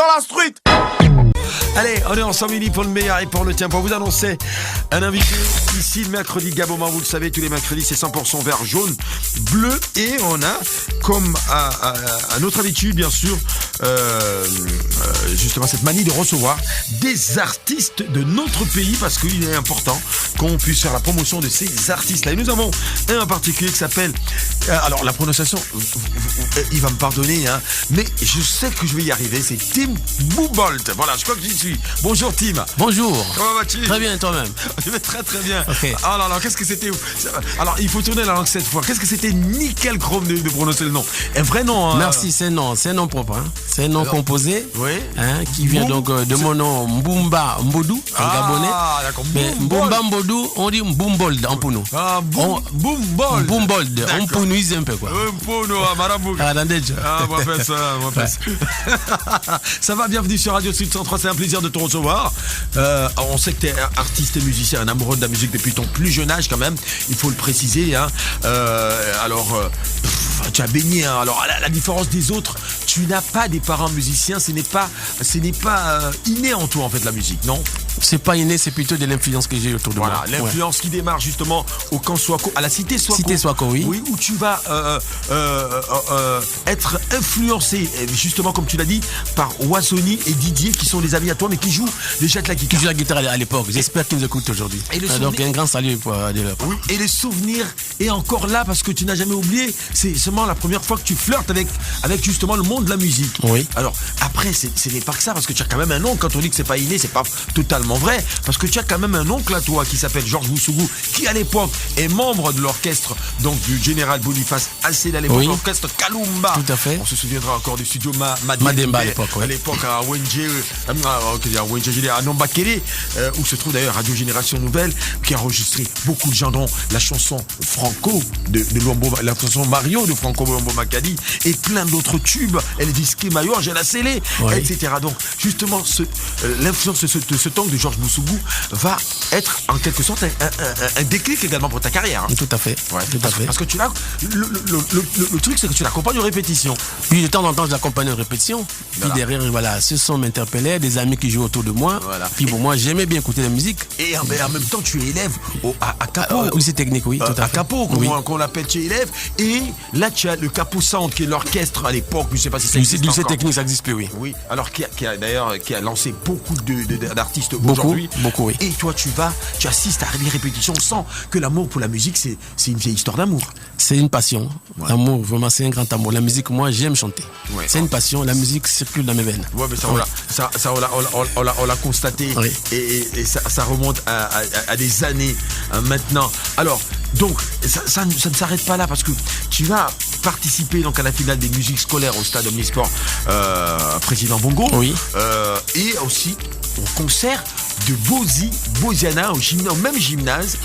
dans la street. Allez, on est ensemble unis pour le meilleur et pour le tien. Pour vous annoncer un invité ici le mercredi Gaboma, vous le savez, tous les mercredis c'est 100% vert, jaune, bleu. Et on a, comme à notre habitude bien sûr, justement cette manie de recevoir des artistes de notre pays, parce qu'il est important qu'on puisse faire la promotion de ces artistes-là. Et nous avons un en particulier qui s'appelle, alors la prononciation, il va me pardonner, hein, mais je sais que je vais y arriver, c'est Tim Boubolt. Voilà, je crois que j'y suis. Bonjour Tim. Bonjour. Comment vas-tu? Très bien, toi-même. Je vais très très bien. Okay. Oh là là, qu'est-ce que c'était? Alors, il faut tourner la langue cette fois. Qu'est-ce que c'était? Nickel chrome de prononcer le nom. Un vrai nom. Merci, c'est un nom propre. Hein. C'est un nom composé, oui. Hein, qui vient donc de mon nom Mbumba Mbodou en gabonais. Ah, d'accord. Mais Mbumba Mbodou, on dit Mbumbold en pounou. Ah, Mbumbold. Mbumbold, on pounuise un peu quoi. Mbounou, Marabouga. Ah, Dandejo. Ah, on va faire ça, on va faire ça. Ça va, bienvenue sur Radio Sud 103, c'est un plaisir de te recevoir. On sait que tu es artiste et musicien, un amoureux de la musique depuis ton plus jeune âge quand même, il faut le préciser. Hein. Tu as baigné, hein. Alors à la différence des autres, tu n'as pas des parents musiciens, ce n'est pas inné en toi en fait la musique, non? C'est pas inné, c'est plutôt de l'influence que j'ai autour de moi. Voilà, l'influence qui démarre justement au camp Swako, à la cité Swako. Cité Swako, oui. Oui, où tu vas être influencé, justement comme tu l'as dit, par Wasoni et Didier, qui sont des amis à toi, mais qui jouent déjà de la guitare. Qui jouent la guitare à l'époque. J'espère qu'ils nous écoutent aujourd'hui. Donc un grand salut pour leur part. Oui, et le souvenir est encore là parce que tu n'as jamais oublié. C'est seulement la première fois que tu flirtes avec justement le monde de la musique. Oui. Alors après, ce n'est pas que ça, parce que tu as quand même un oncle. Quand on dit que c'est pas inné, c'est pas totalement vrai, parce que tu as quand même un oncle à toi qui s'appelle Georges Boussougou, qui à l'époque est membre de l'orchestre donc du général Boniface Assel à l'époque, oui. L'orchestre Kalumba. Tout à fait. On se souviendra encore du studio Mademba à l'époque, oui. À l'époque à Wenje, à Nombakele, où se trouve d'ailleurs Radio Génération Nouvelle, qui a enregistré beaucoup de gens, dont la chanson Franco de Luambo, la chanson Mario de Franco Luambo Makadi, et plein d'autres tubes, Elvis Kemayo, Angela Sele, oui. Etc. Donc justement l'influence de ce temps de Georges Boussougou va être en quelque sorte un déclic également pour ta carrière. Hein. Tout à fait. Ouais, parce que tu l'as. Le truc, c'est que tu l'accompagnes aux répétitions. Puis de temps en temps, je l'accompagne aux répétitions. Voilà. Puis derrière, voilà, ce son m'interpellait, des amis qui jouent autour de moi. Voilà. Puis pour moi, j'aimais bien écouter la musique. Et en même temps, tu es élève à Capo. Au lycée technique, oui, tout à fait. À Capo, qu'on l'appelle, tu es élève. Et là, tu as le Capo Sound, qui est l'orchestre à l'époque. Je ne sais pas si ça existe encore. Lycée technique, ça existe plus, oui. Oui. Alors qui a lancé beaucoup d'artistes aujourd'hui. Beaucoup, oui. Et toi, tu assistes à des répétitions sans que l'amour pour la musique, c'est une vieille histoire d'amour. C'est une passion. Ouais. L'amour, vraiment, c'est un grand amour. La musique, moi, j'aime chanter. Ouais. C'est une passion. La musique circule dans mes veines. Ouais, mais ça, on l'a constaté. Oui. Et ça remonte à des années maintenant. Alors, donc, ça ne s'arrête pas là, parce que tu vas participer donc à la finale des musiques scolaires au stade Omnisport Président Bongo. Oui. Et aussi au concert de Boziana au même gymnase.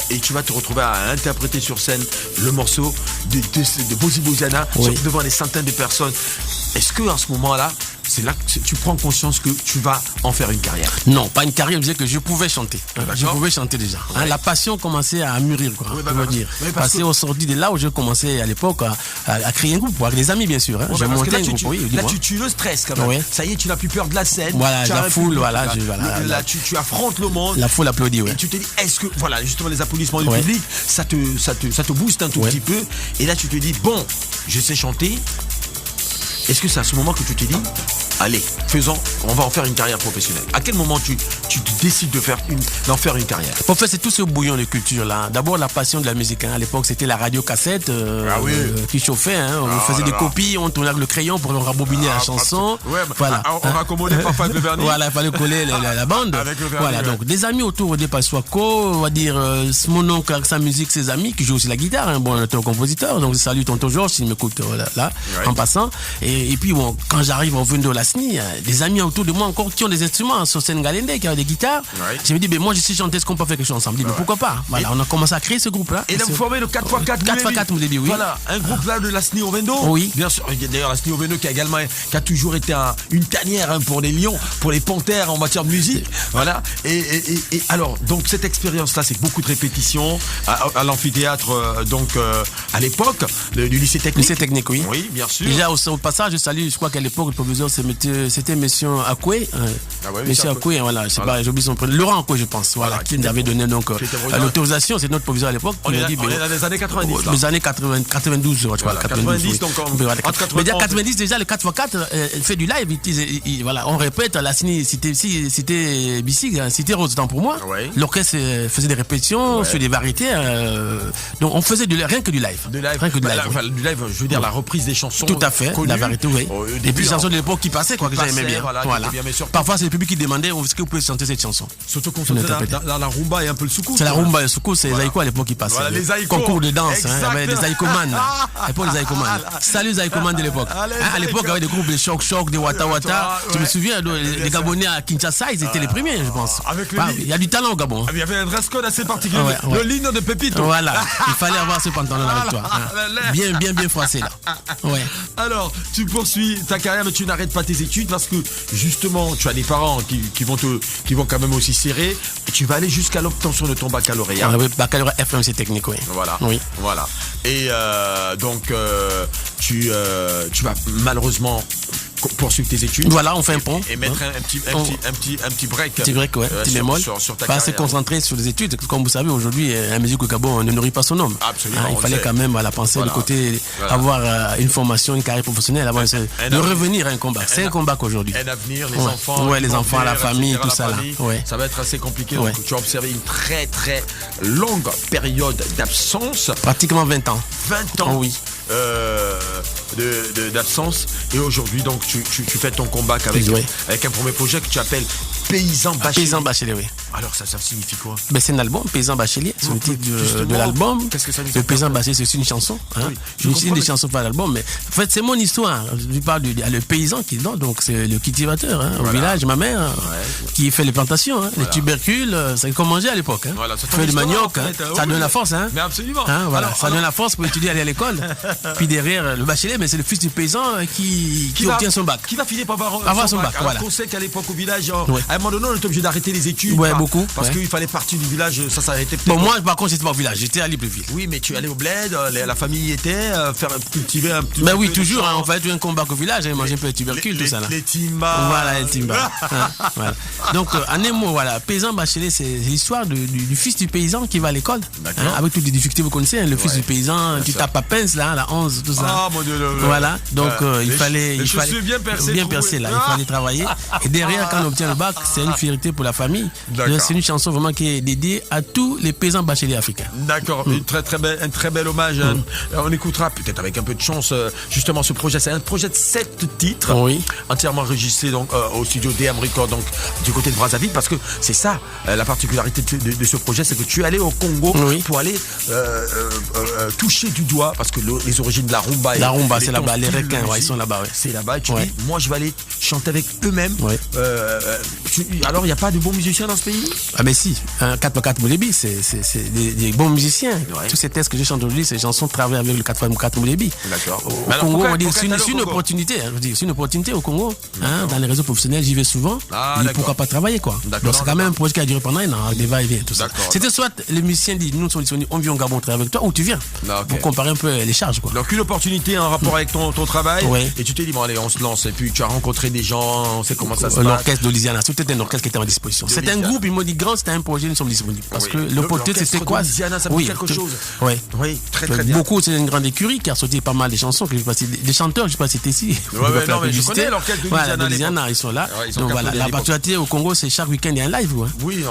Et tu vas te retrouver à interpréter sur scène le morceau de Boziana, oui. Devant des centaines de personnes. Est-ce que à ce moment-là, c'est là que tu prends conscience que tu vas en faire une carrière? Non, pas une carrière, je disais que je pouvais chanter. Je pouvais chanter déjà. Ouais. Hein, la passion commençait à mûrir, quoi. Oui, passer au sorti de là où je commençais à l'époque à créer un groupe, avec des amis bien sûr. Hein. J'ai monté un groupe. Là, tu le stresses quand même. Oui. Ça y est, tu n'as plus peur de la scène. Voilà, la foule, voilà. Là, tu affrontes le monde. La foule applaudit, oui. Et tu te dis, est-ce que, voilà, justement, les applaudissements du public, ça te booste un tout petit peu. Et là, tu te dis, bon, je sais chanter. Est-ce que c'est à ce moment que tu te dis, allez, on va en faire une carrière professionnelle? À quel moment tu décides d'en faire une carrière? En fait, c'est tout ce bouillon de culture là. D'abord, la passion de la musique. Hein. À l'époque, c'était la radio cassette qui chauffait. Hein. On faisait des copies, on tournait avec le crayon pour rembobiner la chanson. Voilà. On raccommodait parfois avec le vernis. Voilà, il fallait coller la bande. Avec le vernis, voilà, donc des amis autour au départ, Swako, on va dire mon oncle avec sa musique, ses amis qui jouent aussi la guitare. Hein. Bon, un compositeur. Donc, je salue tonton Georges s'il m'écoute en passant. Et puis, bon, quand j'arrive au Vendo Lasni, des amis autour de moi encore qui ont des instruments, sur scène Galende, qui ont des guitares. Ouais. Je me dis, moi je sais chanter, est-ce qu'on peut faire quelque chose ensemble? Je dis, mais pourquoi pas? Voilà, on a commencé à créer ce groupe-là. Et là, vous formez le 4x4 4x4 Moulébi, oui. Voilà, un groupe là de Lasni au Vendo. Oui. Bien sûr, d'ailleurs, Lasni au Vendo qui a toujours été une tanière pour les lions, pour les panthères en matière de musique. Voilà. Et alors, donc cette expérience-là, c'est beaucoup de répétitions à l'amphithéâtre, donc à l'époque, du lycée technique. Lycée technique, oui. Oui, bien sûr. Déjà, au passage, je salue, je crois qu'à l'époque, le professeur c'était monsieur Akoué. Monsieur Akoué, voilà, je sais pas, j'ai oublié son prénom. Laurent Akoué, je pense, voilà, qui nous avait donné donc l'autorisation, c'est notre proviseur à l'époque. On est dans les années 90. Les années 92, je crois. Voilà, 90, donc mais déjà 90, déjà le 4x4 fait du live. Voilà, on répète, la cité Bissig, cité Rose, temps pour moi. L'orchestre faisait des répétitions sur des variétés. Donc on faisait rien que du live. Rien que du live. Du live, je veux dire la reprise des chansons. Tout à fait, connues. La variété, oui. Et puis les chansons de l'époque qui passaient, quoi, que j'aimais bien. Voilà. Parfois, c'est le public qui demandait est-ce que vous pouvez chanter cette chanson. Surtout qu'on faisait la rumba et un peu le soukous. C'est la rumba et le soukous, c'est les Zaïko à l'époque qui passaient. Voilà, les Zaïko. Concours de danse, il y avait des Zaïkoman. À l'époque, les Zaïkoman. Salut les Zaïkoman de l'époque. À l'époque, il y avait des groupes, des Choc, des Wata Wata. Je me souviens, les Gabonais à Kinshasa, ils étaient les premiers, je pense. Il y a du talent au Gabon. Il y avait un dress code assez particulier. Le ligne de Pépito. Voilà, il fallait avoir ce pantalon avec toi. Bien froissé là. Alors, tu poursuis ta carrière, mais tu n'arrêtes pas tes études parce que justement, tu as des parents qui vont quand même aussi serrer. Et tu vas aller jusqu'à l'obtention de ton baccalauréat. Baccalauréat FMC technique, oui. Voilà. Et donc, tu vas malheureusement poursuivre tes études. Voilà, on fait un pont. Et mettre un petit break. Petit break, ouais. Petit bémol. Sur ta pas se concentrer sur les études. Comme vous savez, aujourd'hui, la musique au Gabon ne nourrit pas son homme. Absolument. Il fallait quand même penser du côté, avoir une formation, une carrière professionnelle, avoir de revenir à un combat. C'est un combat qu'aujourd'hui. Un avenir, les enfants. Ouais, les enfants, la famille, tout ça là. Ça va être assez compliqué. Donc, tu as observé une très très longue période d'absence. Pratiquement 20 ans. 20 ans. Oui. D'absence. Et aujourd'hui, donc, tu fais ton combat avec un premier projet que tu appelles Paysan Bachelier. Paysan Bachelier, oui. Alors, ça signifie quoi? C'est un album, Paysan Bachelier. C'est le titre de l'album. Qu'est-ce que ça veut dire? Le Paysan Bachelier, c'est une chanson. Une des chansons par l'album. Mais en fait, c'est mon histoire. Je parle le paysan qui est dedans. Donc, c'est le cultivateur. Au village, ma mère, qui fait les plantations. Les tubercules, c'est qu'on mangeait à l'époque. Fait le manioc. Ça donne la force. Mais absolument. Ça donne la force pour étudier, aller à l'école. Puis derrière, le bachelier, mais c'est le fils du paysan qui obtient son bac. Qui va finir par avoir son bac. Alors qu'on sait qu'à l'époque au village, à un moment donné, on était obligé d'arrêter les études. Beaucoup. Parce qu'il fallait partir du village, ça s'arrêtait peut-être. Bon, moi, par contre, j'étais pas au village, j'étais à Libreville. Oui, mais tu allais au bled, la famille y était, cultiver un petit peu. Ben oui, toujours, on fait un combat au village, manger un peu de tubercules, tout ça là. Les timbas. Voilà, les timbas. Voilà. Donc, en un mot, voilà, paysan bachelier, c'est l'histoire du fils du paysan qui va à l'école. Avec toutes les difficultés, vous connaissez, le fils du paysan, tu tapes à pince, là, la 11, tout ça. Ah, mon Dieu, voilà, donc il fallait bien percer là, il fallait travailler. Et derrière, quand on obtient le bac, c'est une fierté pour la famille. C'est une chanson vraiment qui est dédiée à tous les paysans bacheliers africains. D'accord, un très bel hommage. On écoutera peut-être avec un peu de chance justement ce projet. C'est un projet de 7 titres, entièrement enregistré donc au studio DM Record, donc du côté de Brazzaville, parce que c'est ça la particularité de ce projet, c'est que tu es allé au Congo pour aller toucher du doigt, parce que les origines de la rumba. La rumba, c'est là-bas, les requins, ils sont là-bas. C'est là-bas. Et tu dis, moi je vais aller chanter avec eux-mêmes. Alors il n'y a pas de bons musiciens dans ce pays? Ah ben si, 4x4 Moulébi, c'est des bons musiciens. Tous ces textes que je chante aujourd'hui, ces chansons travaillent avec le 4x4 Moulébi. D'accord. Au Congo, on dit c'est une opportunité. C'est une opportunité au Congo. Dans les réseaux professionnels, j'y vais souvent. Et pourquoi pas travailler, quoi. Donc c'est quand même un projet qui a duré pendant un an, des va-et-vient, tout ça. C'était soit les musiciens disent, nous sommes disponibles, on vient au Gabon travailler avec toi, ou tu viens. Pour comparer un peu les charges, quoi. Donc une opportunité en rapport avec ton travail. Et tu t'es dit, bon allez, on se lance. Et puis tu as rencontré des gens, on sait comment ça se passe. L'orchestre d'Olisiana, c'était un orchestre qui était en disposition. C'était un groupe, ils m'ont dit grand, c'était un projet, nous sommes disponibles. Parce que l'opportunité, c'était quoi? Ça fait quelque chose. Oui, très bien. Beaucoup, c'est une grande écurie qui a sorti pas mal de chansons, que des chanteurs, je sais pas si c'était ici. Non, mais je connais l'orchestre d'Olisiana, ils sont là. Donc voilà, la particularité au Congo, c'est chaque week-end, il y a un live. Oui,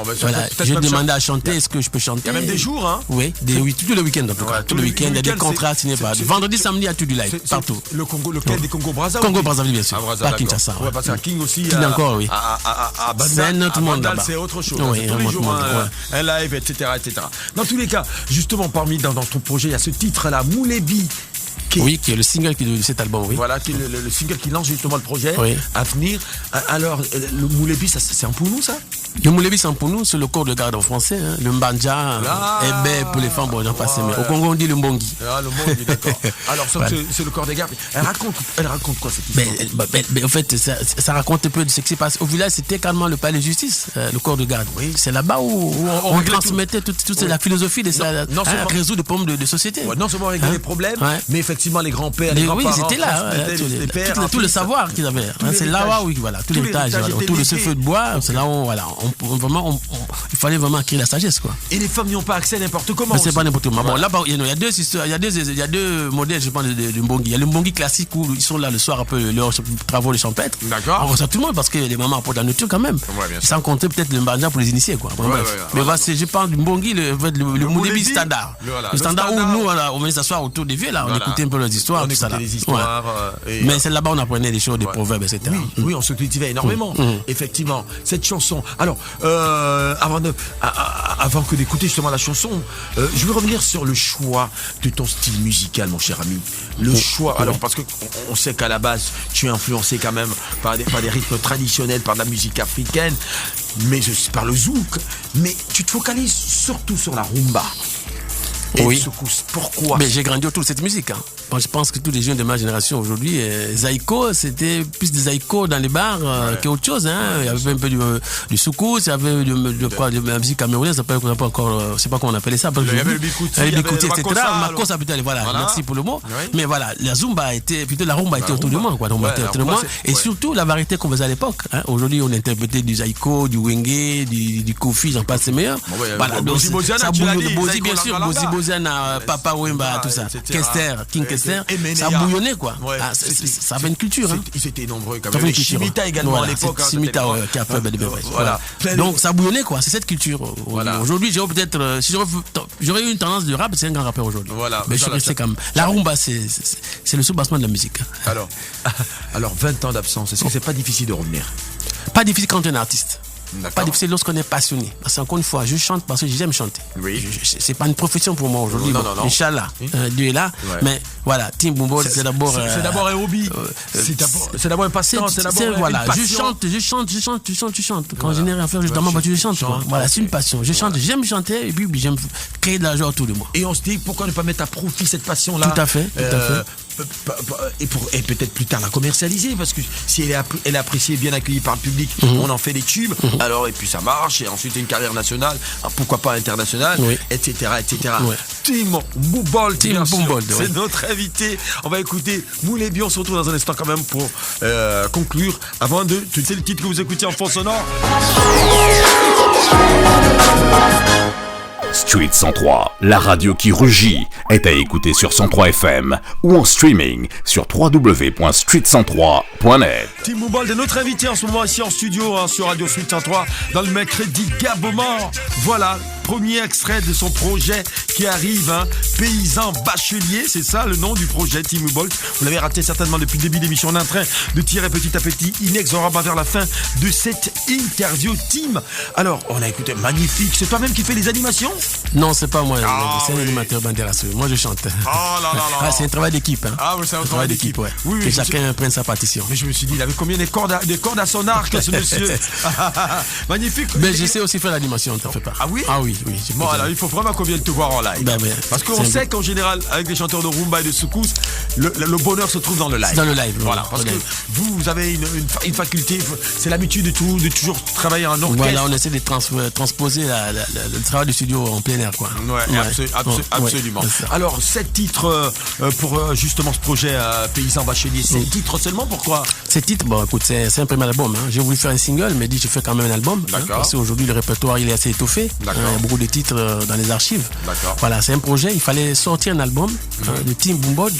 je demandais à chanter, est-ce que je peux chanter? Il y a même des jours, hein? Oui, tous les week-ends en tout cas. Tous les week-ends, il y a des contrats signés par. Vendredi, samedi, il y a tout du live, partout. Le Congo, lequel des Congo-Brazzaville? Congo-Brazzaville, bien sûr. Pas Kinshasa. Ouais, parce qu'à King aussi. King encore, oui. À Bandal, c'est un autre monde là-bas. C'est autre chose. C'est tous les jours un live, etc. Dans tous les cas, justement, dans ton projet, il y a ce titre-là, Moulébi. Oui, qui est le single de cet album, oui. Voilà, qui est le single qui lance justement le projet à venir. Alors, le Moulébi, c'est un Pounou, ça? Le Moulébi, c'est un Pounou, c'est le corps de garde en français. Le Mbanja, Ébé pour les femmes, bon, j'en passe. Mais au Congo, on dit le Mbongi. Le Mbongi, d'accord. Alors, c'est le corps de garde. Elle raconte quoi cette histoire? En fait, ça raconte un peu de ce qui s'est passé. Au village, c'était carrément le palais de justice, le corps de garde. C'est là-bas où on transmettait toute la philosophie de ça, résoudre des problèmes de société. Non seulement régler les problèmes, mais effectivement, effectivement les grands-pères, les grands-parents. Oui, ils étaient là. Tout le savoir qu'ils avaient. C'est là, oui, voilà, tout l'héritage. Autour de ce feu de bois, c'est là où, voilà, il fallait vraiment acquérir la sagesse, quoi. Et les femmes n'y ont pas accès n'importe comment. C'est pas n'importe comment. Bon, là, il y a deux histoires, il y a deux modèles, je pense, de Mbongi. Il y a le Mbongi classique où ils sont là le soir après leurs travaux de champêtre. D'accord. On reçoit tout le monde parce que les mamans apportent la nourriture quand même. Sans compter peut-être le mbanja pour les initier, quoi. Bon, bref. Mais voilà, je parle du Mbongi, le Moulébi standard. Le standard où nous, on venait s'asseoir autour des vieux, là, on écoutait un peu leurs histoires. On écoutait les histoires. Mais c'est là-bas on apprenait des choses, des proverbes, etc. Oui, on se cultivait énormément. Effectivement, cette chanson. Alors, avant que d'écouter justement la chanson, je veux revenir sur le choix de ton style musical, mon cher ami. Le choix. Alors, parce qu'on sait qu'à la base, tu es influencé quand même par des rythmes traditionnels, par de la musique africaine, mais par le zouk. Mais tu te focalises surtout sur la rumba. Oui. Pourquoi? Mais j'ai grandi autour de cette musique. Hein. Moi, je pense que tous les jeunes de ma génération aujourd'hui, Zaïko, c'était plus des Zaïko dans les bars qu'autre chose. Hein. Il y avait un peu du soukous, il y avait de la musique camerounaise, je sais pas comment on appelait ça. Il y avait le bikouti, etc. Makossa, voilà, merci pour le mot. Oui. Mais voilà, la rumba était autour de moi. Et surtout, la variété qu'on faisait à l'époque. Hein. Aujourd'hui, on interprétait du Zaïko, du Wenge, du Kofi, j'en passe, c'est meilleur. Voilà, donc ça Bozi, bien sûr, Bozana, Papa Wemba, tout ça. Kester, King Kester, ça bouillonnait, quoi. Ça avait une culture. Ils étaient nombreux quand même. Chimita également à l'époque. Chimita qui a fait voilà. Donc ça bouillonnait, quoi. C'est cette culture. Aujourd'hui, si j'aurais eu une tendance de rap, c'est un grand rappeur aujourd'hui. Mais je suis resté comme. La rumba, c'est le soubassement de la musique. Alors 20 ans d'absence, est-ce que c'est pas difficile de revenir? Pas difficile quand on est un artiste. Pas difficile lorsqu'on est passionné. Parce qu'encore une fois, je chante parce que j'aime chanter. Oui. C'est pas une profession pour moi aujourd'hui. Non. Inch'Allah, Dieu est là. Ouais. Mais voilà, Tim Bumbo, c'est d'abord. C'est d'abord un hobby. C'est d'abord un passe-temps. C'est d'abord une passion. Je chante. Quand je n'ai rien à faire, justement, je chante. Voilà, c'est une passion. Je chante, j'aime chanter et puis j'aime créer de la joie autour de moi. Et on se dit, pourquoi ne pas mettre à profit cette passion-là? Tout à fait. Et peut-être plus tard la commercialiser, parce que si elle est appréciée, bien accueillie par le public, on en fait des tubes, alors et puis ça marche, et ensuite une carrière nationale, pourquoi pas internationale, etc. Tim Bumbold, c'est notre invité. On va écouter Moulébi, on se retrouve dans un instant quand même pour conclure, avant de... C'est le titre que vous écoutez en fond sonore. Street 103, la radio qui rugit, est à écouter sur 103 FM ou en streaming sur www.street103.net. Tim Bumbold est notre invité en ce moment ici en studio sur Radio Street 103 dans le mercredi Gabomor. Voilà, premier extrait de son projet qui arrive, Paysan Bachelier, c'est ça le nom du projet Tim Bumbold. Vous l'avez raté certainement depuis le début de l'émission, on est en train de tirer petit à petit inexorablement vers la fin de cette interview. Tim, alors on a écouté magnifique, c'est toi-même qui fais les animations? Non, c'est pas moi, c'est un animateur Bandera. Moi je chante. C'est un travail d'équipe. C'est un travail d'équipe. Oui, que chacun prenne sa partition. Mais je me suis dit, il avait combien de cordes à son arc, ce monsieur? Magnifique. Mais je sais aussi faire l'animation, t'en fais pas. Ah oui? Oui. Bon, alors il faut vraiment qu'on vienne te voir en live. Parce qu'on sait qu'en général, avec des chanteurs de rumba et de soukous, le bonheur se trouve dans le live. Dans le live. Voilà. Parce que vous avez une faculté, c'est l'habitude de toujours travailler en orchestre. Voilà, on essaie de transposer le travail du studio en plein air, quoi. Absolument. Alors, 7 titres pour justement ce projet Paysan Bachelier. 7 titres seulement, pourquoi? 7 titres, écoute, c'est un premier album. J'ai voulu faire un single, mais je fais quand même un album. Parce qu'aujourd'hui, le répertoire, il est assez étoffé. Il y a beaucoup de titres dans les archives. Voilà, c'est un projet. Il fallait sortir un album de Tim Bumbold.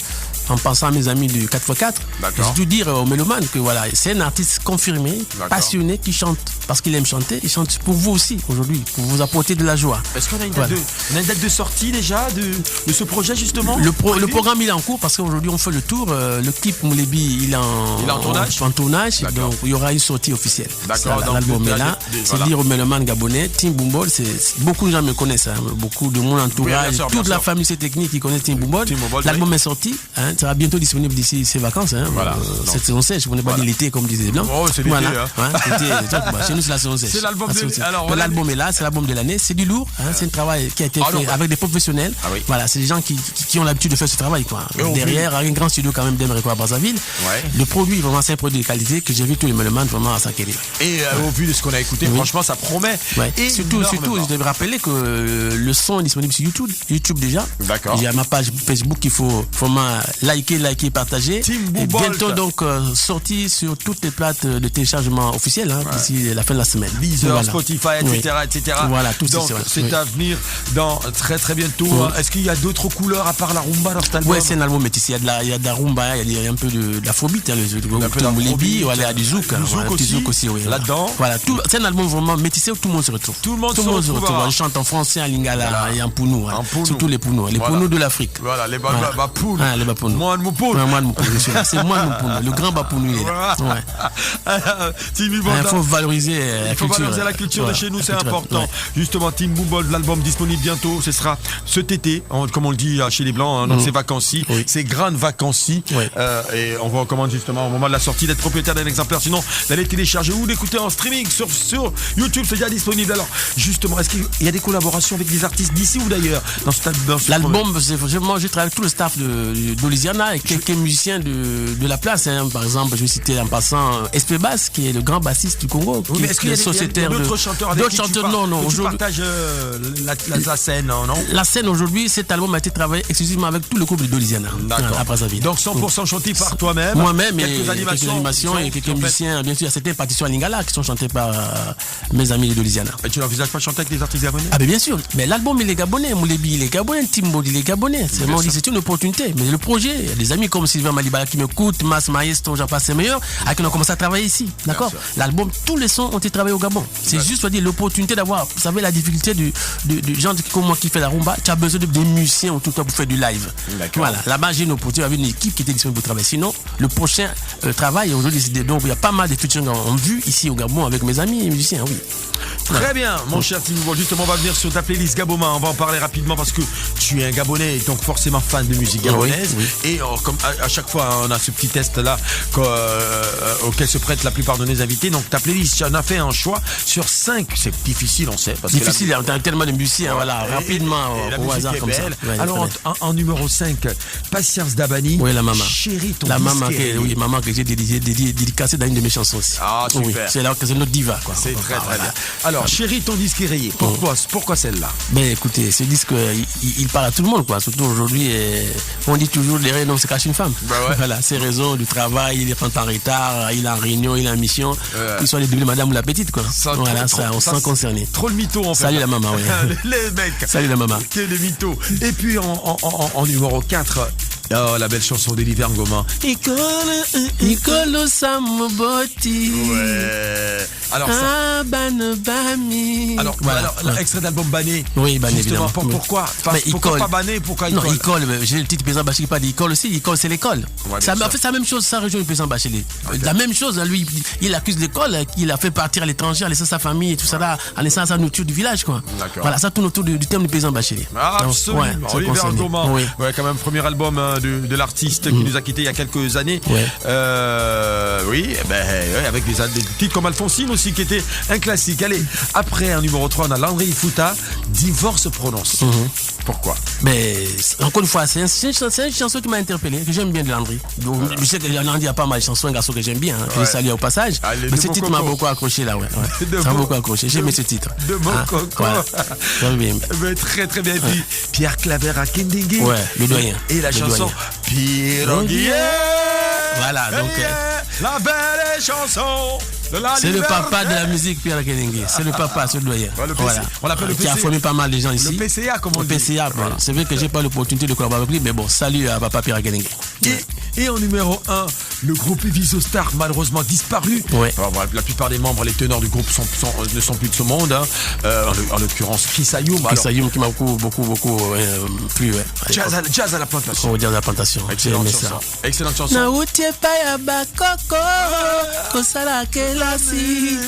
En pensant à mes amis du 4x4, j'ai dû dire aux mélomanes que voilà, c'est un artiste confirmé, passionné, qui chante parce qu'il aime chanter. Il chante pour vous aussi aujourd'hui, pour vous apporter de la joie. Est-ce qu'on a une date de sortie déjà de ce projet justement? Le programme il est en cours parce qu'aujourd'hui on fait le tour. Le clip Moulébi il est en tournage. Donc il y aura une sortie officielle. L'album est là. C'est dire aux mélomanes gabonais, Tim Bumbold, beaucoup de gens me connaissent, beaucoup de mon entourage, toute la famille c'est technique qui connaît Tim Bumbold. L'album est sorti. Ça sera bientôt disponible d'ici ces vacances. Cette saison 16, je ne connais pas dire l'été comme disaient les Blancs. C'est l'été. Chez nous, c'est la saison 16. L'album est là, c'est l'album de l'année. C'est du lourd. C'est un travail qui a été fait avec des professionnels. Voilà, c'est des gens qui ont l'habitude de faire ce travail. Derrière, un grand studio quand même d'Emerico à Brazzaville. Le produit, vraiment, c'est un produit de qualité que j'ai vu tous les mélomanes vraiment à s'acquérir. Et au vu de ce qu'on a écouté, franchement, ça promet. Et surtout, je devrais rappeler que le son est disponible sur YouTube déjà. Il y a ma page Facebook qu'il faut vraiment likez, partagez. Tim Et Boubolt. bientôt donc sorti sur toutes les plates de téléchargement officielles d'ici la fin de la semaine. Deezer, Voilà. Spotify, etc., Oui. etc. Voilà, tout donc ça, ouais. c'est Oui. à venir dans très bientôt. Oui. Est-ce qu'il y a d'autres couleurs à part la rumba dans cet album? Ouais, c'est un album métissé. Il y a de la rumba, il y a un peu de l'afrobeat, Un peu d'afrobeat. voilà, il y a du zouk, Du zouk un petit aussi, zouk aussi, oui. là-dedans. Voilà, c'est un album vraiment métissé où tout le monde se retrouve. Tout le monde se retrouve. Je chante en français, en lingala Voilà. et en pounou. En pounou. Surtout les pounous, Voilà. pounous de l'Afrique. Voilà, les Voilà. bapounes. Ah, les bapounou. Moi de Moupoune. Ouais, moi de Moupoune, c'est moi de Moupoune. Le grand bapounou, il est là. Ouais. Tim Il Boubolt. faut valoriser la Il faut culture. valoriser la culture de Voilà, chez nous, la c'est culture, important. ouais. Justement, Tim Boubolt, l'album disponible bientôt. Ce sera cet été, comme on le dit chez les Blancs, donc c'est vacances-ci, Oui. c'est grandes vacances-ci. Oui. Et on vous recommande justement au moment de la sortie d'être propriétaire d'un exemplaire, sinon d'aller télécharger ou d'écouter en streaming sur YouTube, c'est déjà disponible. Alors, justement, est-ce qu'il y a des collaborations avec des artistes d'ici ou d'ailleurs dans ce L'album, c'est vraiment, je travaille avec tout le staff d'Olusiana et quelques musiciens de la place. Par exemple, je vais citer en passant SP Bass, qui est le grand bassiste du Congo. Oui, mais est-ce qu'il y a d'autres chanteurs avec qui tu partages la scène, non? La scène aujourd'hui, cet album a été travaillé exclusivement avec tout le groupe d'Olusiana. D'accord. À Brazzaville. Donc 100% chanté par toi-même. Moi-même et quelques animations et quelques musiciens. Bien sûr, il y a certaines partitions à Lingala qui sont chantées par mes amis de Louisiana. Et tu n'envisages pas de chanter avec les artistes gabonais? Ah ben bien sûr, mais l'album il est gabonais, Moulebi il est gabonais, Timbo il est gabonais. C'est une opportunité. Mais le projet, il y a des amis comme Sylvain Malibala qui m'écoutent, Mas Maestro, j'en passe meilleur, avec qui on a commencé à travailler ici. D'accord? L'album, tous les sons ont été travaillés au Gabon. C'est juste dire l'opportunité d'avoir, vous savez, la difficulté du genre comme moi qui fait la rumba, tu as besoin des musiciens autour de toi pour faire du live. Voilà, là-bas j'ai une opportunité avec une équipe qui était disponible pour travailler. Sinon, le prochain travail aujourd'hui, donc il y a pas mal de featuring en vue ici au Gabon avec mes amis et musiciens, oui. Très bien, mon cher Tim Boubolt. Justement, on va venir sur ta playlist Gaboma. On va en parler rapidement parce que tu es un Gabonais, donc forcément fan de musique gabonaise. Oui. Et comme à chaque fois, on a ce petit test-là auquel se prêtent la plupart de nos invités. Donc ta playlist, tu en as fait un choix sur 5. C'est difficile, on sait. Parce difficile, il y a tellement de musiciens, voilà, rapidement, la au musique hasard est comme belle. ça. Ouais, alors, en numéro 5, Patience Dabani. Oui, la maman. Chérie, ton la maman, disque. maman que j'ai dédicacée dans une de mes chansons aussi. Ah, super. Oui, c'est là que c'est notre diva, quoi. C'est très Voilà. bien. Alors, Chérie, ton disque est rayé. Pourquoi celle-là? Ben écoutez, ce disque, il parle à tout le monde, quoi. Surtout aujourd'hui, on dit toujours derrière l'homme se cache une femme. Bah ouais. Voilà, ses raisons du travail, il est en retard, il est en réunion, il est en mission, qu'il soit les doublés madame ou la petite, quoi. Voilà, on se sent concerné. Trop le mytho, en fait. Salut la maman, oui. Les mecs. Salut la maman. Quel mytho. Et puis en numéro 4, la belle chanson d'Eliver Ngoma. Nicolo Samoboti. Ouais. Alors ça. Alors, Voilà. alors, extrait d'album Bané. Oui, Bané, Justement, évidemment. pourquoi Mais pourquoi Icole. pas Bané? Pourquoi Non, Icole? Icole, j'ai le titre président Bachelet, pas d'Icole aussi. Icole, c'est l'école. Ouais, En bien fait, c'est la même chose, sa région du président Bachelet. Okay. La même chose, lui, il accuse l'école, qu'il a fait partir à l'étranger, en laissant sa famille et tout ça là, en laissant sa nourriture du village, quoi. D'accord. Voilà, ça tourne autour du thème du président Bachelet. Absolument. Ouais, c'est Oliver concerné. Ngoma. Oui. Ouais, quand même, premier album de l'artiste qui nous a quittés il y a quelques années. Ouais. Oui, avec des titres comme Alphonsine aussi, qui était un classique. Allez, après, en numéro 3, on a Landry Fouta, Divorce prononce. Pourquoi? Mais encore une fois, c'est une chanson qui m'a interpellé, que j'aime bien de Landry. Donc, je sais que Landry a pas mal de chansons, un garçon que j'aime bien, je les salue au passage. Allez, mais ce titre m'a beaucoup accroché là, ouais. Ça m'a beaucoup accroché, j'ai aimé ce titre. De mon coco. Voilà. Mais très très bien. Et puis Pierre Claver à Kendingue. Ouais, le doyen. Et la Le chanson Piroguier. Voilà, donc. La belle chanson de la C'est le liberté. papa de la musique, Pierre Kedengue. C'est le papa, c'est le doyen. Ouais, le PC. Voilà. On l'appelle le Qui a PC. formé pas mal de gens ici. Le PCA, comme on Le dit. PCA, Voilà. c'est vrai que j'ai pas l'opportunité de collaborer avec lui, mais bon, salut à papa Pierre Kedengue. Et en numéro 1, le groupe Visostar, malheureusement disparu. Ouais. Alors, voilà, la plupart des membres, les teneurs du groupe ne sont plus de ce monde. Hein. En l'occurrence, Chris Ayoum. Chris Ayoum qui m'a beaucoup plu. Ouais. Jazz à la plantation. On va dire la plantation. J'ai Excellente aimé chanson. ça. Excellente chanson.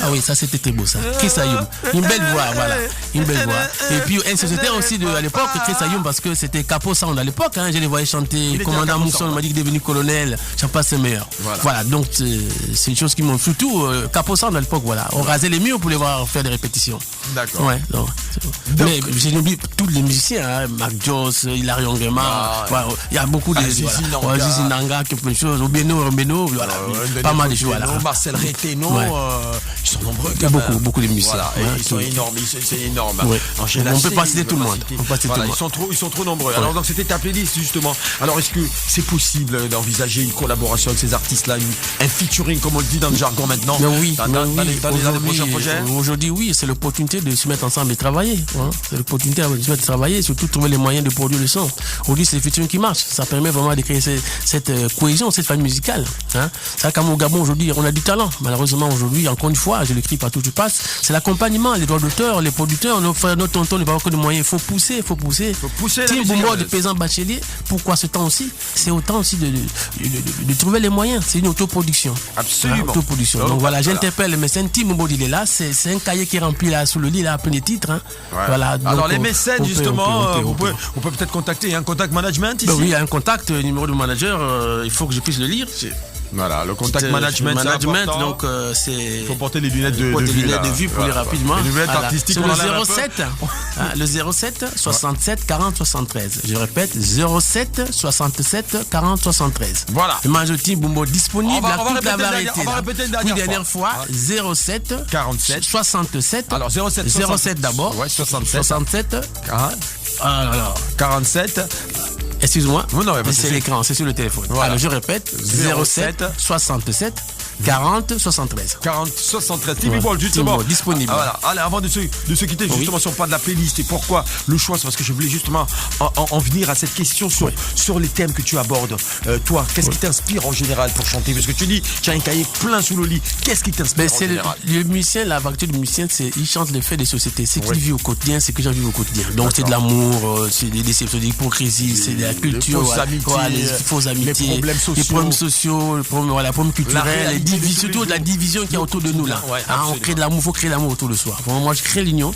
Ah oui, ça c'était très beau ça. Chris Ayoum. Une belle voix, voilà. Une belle voix. Et puis un secrétaire aussi à l'époque, Chris Ayoum, parce que c'était Capo Sound à l'époque. Hein, je les voyais chanter. était Commandant à Capo Mousson Sound. m'a dit qu'il est devenu colonel. J'en passe c'est meilleur. Voilà, donc c'est une chose qui m'ont. Surtout Capo Sound à l'époque, voilà. On rasait les murs pour les voir faire des répétitions. D'accord. Ouais, donc, mais j'ai oublié tous les musiciens, hein, Marc Joss, Hilary Ongema, il y a beaucoup de Zizi Nanga. Zizi Nanga, quelque chose, Obeno, voilà, pas mal de choses. Voilà. Marcel Réténo. Ouais, ils sont nombreux. Il y a beaucoup de musiciens. Voilà, ils sont énormes, c'est énorme. Ouais. On peut pas citer tout le monde. Ils sont trop nombreux. Alors donc c'était ta playlist justement. Alors est-ce que c'est possible d'envisager une collaboration avec ces artistes-là, un featuring comme on le dit dans le jargon maintenant? Oui. Dans les prochains projets. Aujourd'hui, oui, c'est l'opportunité de se mettre ensemble et travailler. C'est l'opportunité de se mettre et travailler, et surtout trouver les moyens de produire le son. Aujourd'hui, c'est le featuring qui marche. Ça permet vraiment de créer cette cohésion, cette famille musicale. C'est qu'à mon Gabon aujourd'hui, on a du talent. Malheureusement aujourd'hui, encore une fois, je le crie partout où tu passes, c'est l'accompagnement, les droits d'auteur, les producteurs, nos frères, nos tontons, ne pas avoir que de moyens. Il faut pousser. Tim Bumbo de Paysan Bachelier, pourquoi ce temps aussi? C'est autant aussi de trouver les moyens. C'est une autoproduction. Absolument. Autoproduction. Donc voilà, j'interpelle les mécènes. Tim Bumbo, il est là. C'est un cahier qui est rempli là sous le lit, là, plein de titres. Voilà. Donc, alors les mécènes, justement, on peut peut-être contacter. Il y a un contact management ici? Oui, il y a un contact, numéro de manager. Il faut que je puisse le lire. Voilà, le contact management, donc c'est. Il faut porter les lunettes de vue pour les rapidement. Les lunettes artistiques. Le 07 67 40 73. Je répète, 07 67 40 73. Voilà. Le manager Tim Bumbo disponible à toute la variété. On va répéter une dernière fois. 07 47 67. Alors 07 d'abord. Ouais, 67. 47. Excuse-moi, non, c'est l'écran, c'est sur le téléphone. Voilà. Alors je répète, 07 67 40 73. 40 73. Tim Bumbo, justement. Disponible. Voilà. Allez, avant de se quitter, justement, si on parle de la playlist et pourquoi le choix, c'est parce que je voulais justement en venir à cette question sur les thèmes que tu abordes. Toi, qu'est-ce qui t'inspire en général pour chanter? Parce que tu dis, tu as un cahier plein sous le lit. Qu'est-ce qui t'inspire en général? Le musicien, la variété du musicien, il chante les faits des sociétés. C'est qu'il vit au quotidien, c'est que j'en vis au quotidien. Donc c'est de l'amour, c'est des déceptions, de l'hypocrisie, c'est de la culture, les fausses amitiés, les problèmes sociaux, les problèmes culturels, surtout de la division qu'il y a autour de nous là. On crée de l'amour, il faut créer l'amour autour de soi. Moi je crée l'union,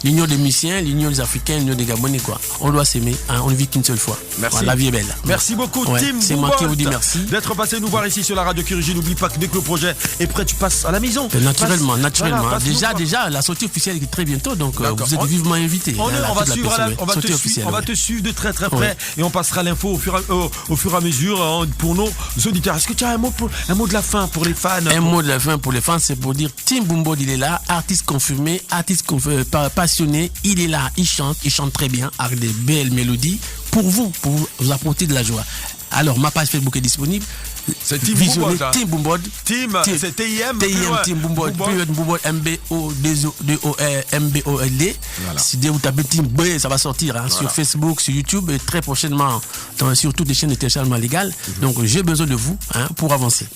l'union des musiciens, l'union des Africains, l'union des Gabonais quoi. On doit s'aimer, on ne vit qu'une seule fois. Merci. La vie est belle. Merci beaucoup Tim. C'est moi qui vous dis merci d'être passé nous voir ici sur la radio Kyrugi. N'oublie pas que dès que le projet est prêt, tu passes à la maison. Naturellement. Déjà la sortie officielle est très bientôt, donc vous êtes vivement invités. On va te suivre de très très près et on passera l'info au fur et à mesure pour nos auditeurs. Est-ce que tu as un mot de la fin pour les fans? Un mot de la fin pour les fans, c'est pour dire Tim Bumbo, il est là, artiste confirmé, passionné, il est là, il chante très bien avec des belles mélodies pour vous apporter de la joie. Alors ma page Facebook est disponible. C'est Tim Bumbo. Tim Bumbo. C'est TIM. Tim Bumbo. MBOLD. Si vous tapez Tim Bumbo, ça va sortir sur Facebook, sur YouTube et très prochainement sur toutes les chaînes de téléchargement légal. Donc j'ai besoin de vous pour avancer.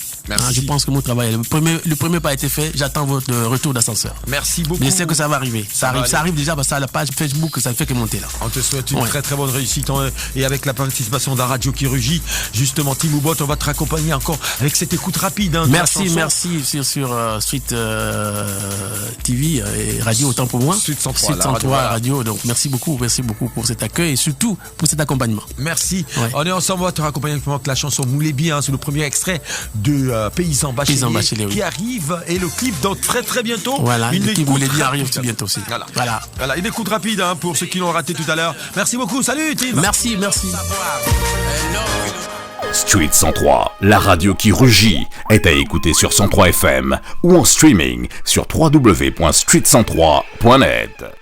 Je pense que mon travail, le premier pas a été fait. J'attends votre retour d'ascenseur. Merci beaucoup. Je sais que ça va arriver. Ça arrive déjà parce que la page Facebook, ça ne fait que monter là. On te souhaite une très très bonne réussite et avec la participation de la radio Kyrugi, justement Tim Bumbo, on va te raccompagner encore avec cette écoute rapide. Merci sur Street TV et radio autant pour moi. Street 103 radio. Donc merci beaucoup pour cet accueil et surtout pour cet accompagnement. Merci. On est ensemble, on va te raccompagner avec la chanson Moulez bien, c'est le premier extrait de Paysan Bachelier qui arrive et le clip dans très très bientôt. Voilà, le clip Moulez bien arrive tout bientôt aussi. Voilà, une écoute rapide pour ceux qui l'ont raté tout à l'heure. Merci beaucoup, salut Tim. Merci. Street 103, la radio qui rugit, est à écouter sur 103 FM ou en streaming sur www.street103.net.